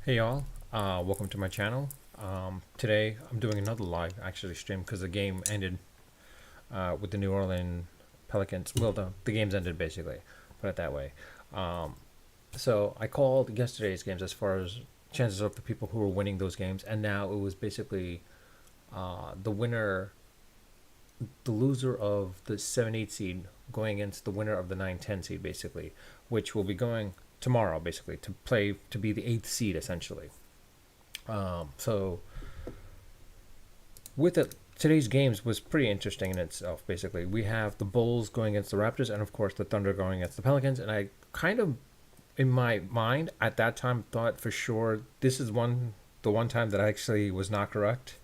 Hey y'all, welcome to my channel. Today I'm doing another live actually stream because the game ended with the New Orleans Pelicans. Well, the game's ended basically, put it that way. Um, so I called yesterday's games as far as chances of the people who were winning those games, and now it was basically the winner, the loser of the 7-8 seed going against the winner of the 9-10 seed basically, which will be going tomorrow basically to play to be the 8th seed essentially. So with it, today's games was pretty interesting in itself. Basically, we have the Bulls going against the Raptors, and of course the Thunder going against the Pelicans. And I kind of, in my mind at that time, thought for sure this is the one time that I actually was not correct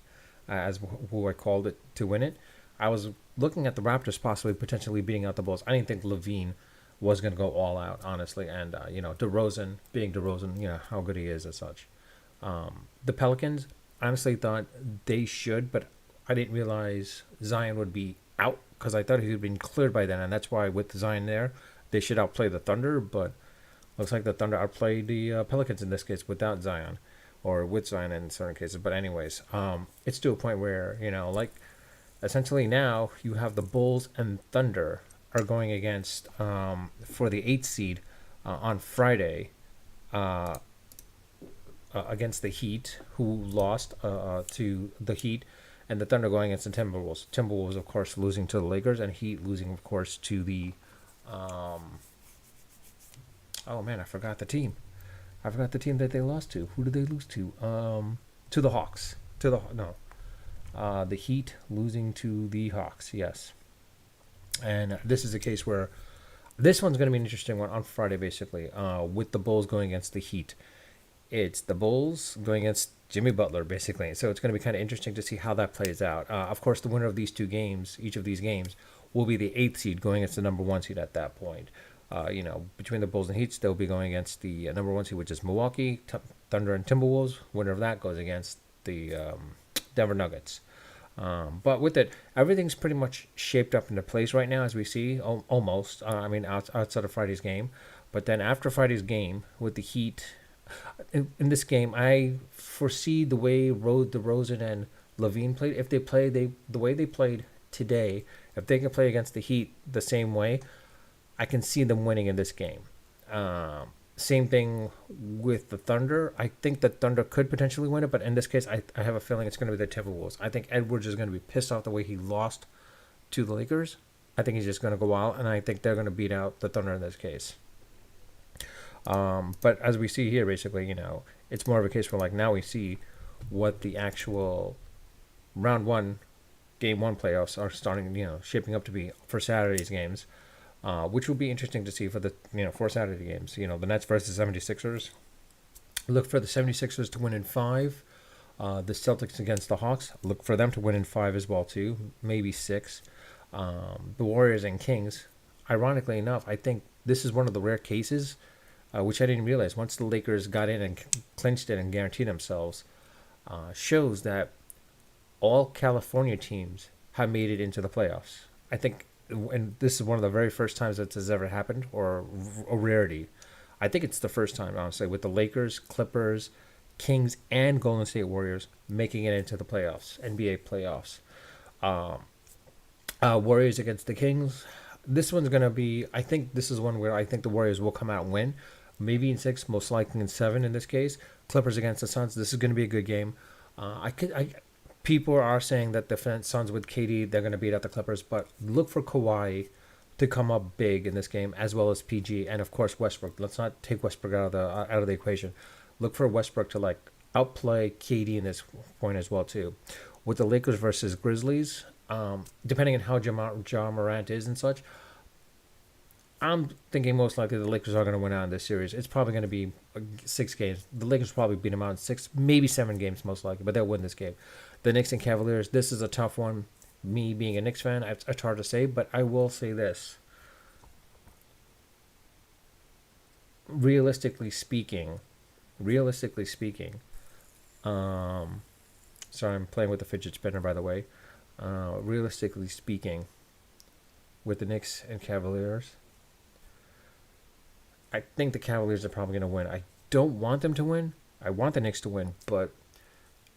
as who I called it to win it. I was looking at the Raptors possibly potentially beating out the Bulls. I didn't think Levine was going to go all out, honestly. And DeRozan being DeRozan, how good he is as such. The Pelicans, honestly thought they should, but I didn't realize Zion would be out because I thought he had been cleared by then, and that's why with Zion there, they should outplay the Thunder. But looks like the Thunder outplayed the Pelicans in this case without Zion, or with Zion in certain cases. But anyways, it's to a point where like essentially now you have the Bulls and Thunder are going against for the 8th seed on Friday. Against the Heat, who lost to the Heat, and the Thunder going against the Timberwolves. Timberwolves, of course, losing to the Lakers, and Heat losing, of course, to the. Oh man, I forgot the team. I forgot the team that they lost to. Who did they lose to? To the Hawks. To the no. The Heat losing to the Hawks. Yes, and this is a case where this one's going to be an interesting one on Friday, basically, with the Bulls going against the Heat. It's the Bulls going against Jimmy Butler, basically. So it's going to be kind of interesting to see how that plays out. Of course, the winner of these two games, each of these games, will be the 8th seed going against the number 1 seed at that point. Between the Bulls and Heats, they'll be going against the number 1 seed, which is Milwaukee, Thunder, and Timberwolves. Winner of that goes against the Denver Nuggets. But with it, everything's pretty much shaped up into place right now, as we see, almost. Outside of Friday's game. But then after Friday's game, with the Heat in this game, I foresee the way DeRozan and Levine played. If they play the way they played today, if they can play against the Heat the same way, I can see them winning in this game. Same thing with the Thunder. I think the Thunder could potentially win it, but in this case, I have a feeling it's going to be the Timberwolves. I think Edwards is going to be pissed off the way he lost to the Lakers. I think he's just going to go out, and I think they're going to beat out the Thunder in this case. But as we see here, basically, it's more of a case where like now we see what the actual round one, game one playoffs are starting, shaping up to be for Saturday's games, which will be interesting to see for the, for Saturday games. The Nets versus 76ers. Look for the 76ers to win in 5. The Celtics against the Hawks. Look for them to win in 5 as well, too. Maybe 6. The Warriors and Kings. Ironically enough, I think this is one of the rare cases which I didn't realize. Once the Lakers got in and clinched it and guaranteed themselves, shows that all California teams have made it into the playoffs. I think, and this is one of the very first times that this has ever happened, or a rarity. I think it's the first time, honestly, with the Lakers, Clippers, Kings, and Golden State Warriors making it into the playoffs, NBA playoffs. Warriors against the Kings. This one's going to be, I think this is one where I think the Warriors will come out and win. Maybe in 6, most likely in 7 in this case. Clippers against the Suns. This is going to be a good game. People are saying that the Suns with KD, they're going to beat out the Clippers, but look for Kawhi to come up big in this game, as well as PG, and of course Westbrook. Let's not take Westbrook out of the equation. Look for Westbrook to like outplay KD in this point as well too. With the Lakers versus Grizzlies, depending on how Ja Morant is and such, I'm thinking most likely the Lakers are going to win out in this series. It's probably going to be 6 games. The Lakers will probably beat them out in 6, maybe 7 games most likely, but they'll win this game. The Knicks and Cavaliers, this is a tough one. Me being a Knicks fan, it's hard to say, but I will say this. Realistically speaking, sorry, I'm playing with the fidget spinner, by the way. Realistically speaking, with the Knicks and Cavaliers, I think the Cavaliers are probably going to win. I don't want them to win. I want the Knicks to win, but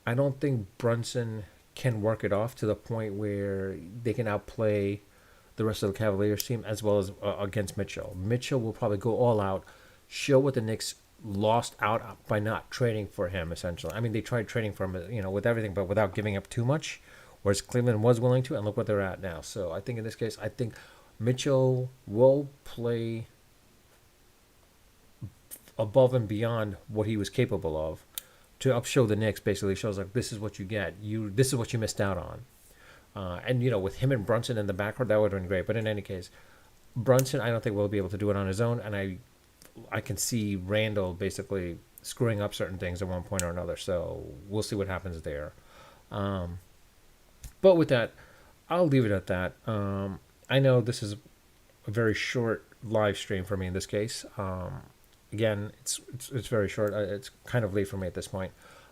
I don't think Brunson can work it off to the point where they can outplay the rest of the Cavaliers team as well as against Mitchell. Mitchell will probably go all out, show what the Knicks lost out by not trading for him. Essentially, I mean they tried trading for him, with everything, but without giving up too much, whereas Cleveland was willing to, and look what they're at now. So I think in this case, I think Mitchell will play above and beyond what he was capable of to upshow the Knicks. Basically, shows like this is what you get. This is what you missed out on. And with him and Brunson in the backcourt, that would have been great. But in any case, Brunson, I don't think will be able to do it on his own, and I can see Randall basically screwing up certain things at one point or another. So we'll see what happens there. But with that, I'll leave it at that. I know this is a very short live stream for me in this case. Again, it's very short. It's kind of late for me at this point.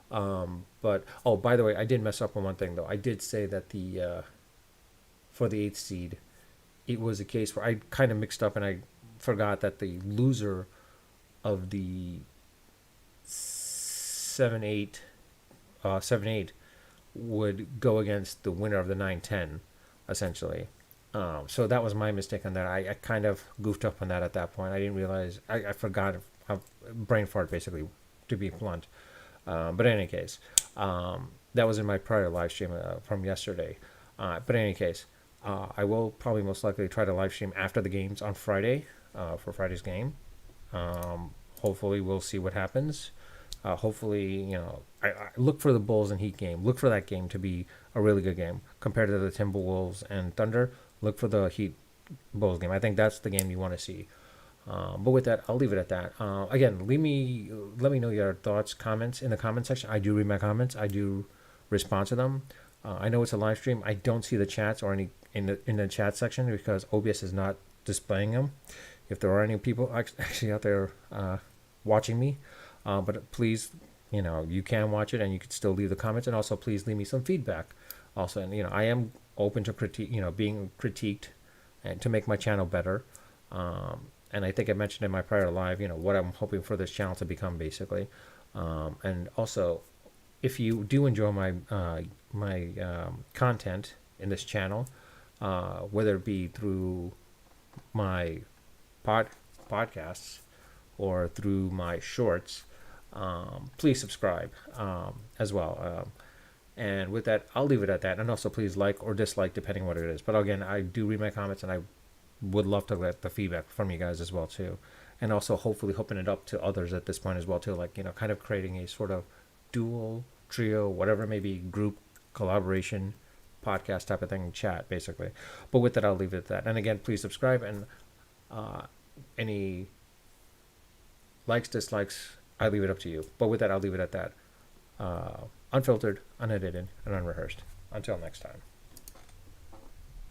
But by the way, I did mess up on one thing though. I did say that the for the 8th seed, it was a case where I kind of mixed up and I forgot that the loser of the 7-8 would go against the winner of the 9-10, essentially. So that was my mistake on that. I kind of goofed up on that at that point. I didn't realize. I forgot. Brain fart, basically, to be blunt. But in any case, that was in my prior live stream from yesterday. But in any case, I will probably most likely try to live stream after the games on Friday for Friday's game. Hopefully, we'll see what happens. Hopefully, I look for the Bulls and Heat game. Look for that game to be a really good game compared to the Timberwolves and Thunder. Look for the Heat Bulls game. I think that's the game you want to see. But with that, I'll leave it at that. Again, let me know your thoughts, comments in the comment section. I do read my comments. I do respond to them. I know it's a live stream. I don't see the chats or any in the chat section because OBS is not displaying them. If there are any people actually out there watching me, but please, you can watch it and you can still leave the comments, and also please leave me some feedback. Also, and I am open to critique, being critiqued, and to make my channel better. And I think I mentioned in my prior live, what I'm hoping for this channel to become, basically. And also, if you do enjoy my content in this channel, whether it be through my podcasts or through my shorts, please subscribe as well. And with that, I'll leave it at that. And also, please like or dislike depending on what it is. But again, I do read my comments, and I would love to get the feedback from you guys as well too, and also hopefully open it up to others at this point as well too, like kind of creating a sort of dual, trio, whatever it may be, group collaboration podcast type of thing, chat basically. But with that, I'll leave it at that. And again, please subscribe, and any likes, dislikes, I leave it up to you. But with that, I'll leave it at that. Unfiltered, unedited, and unrehearsed. Until next time.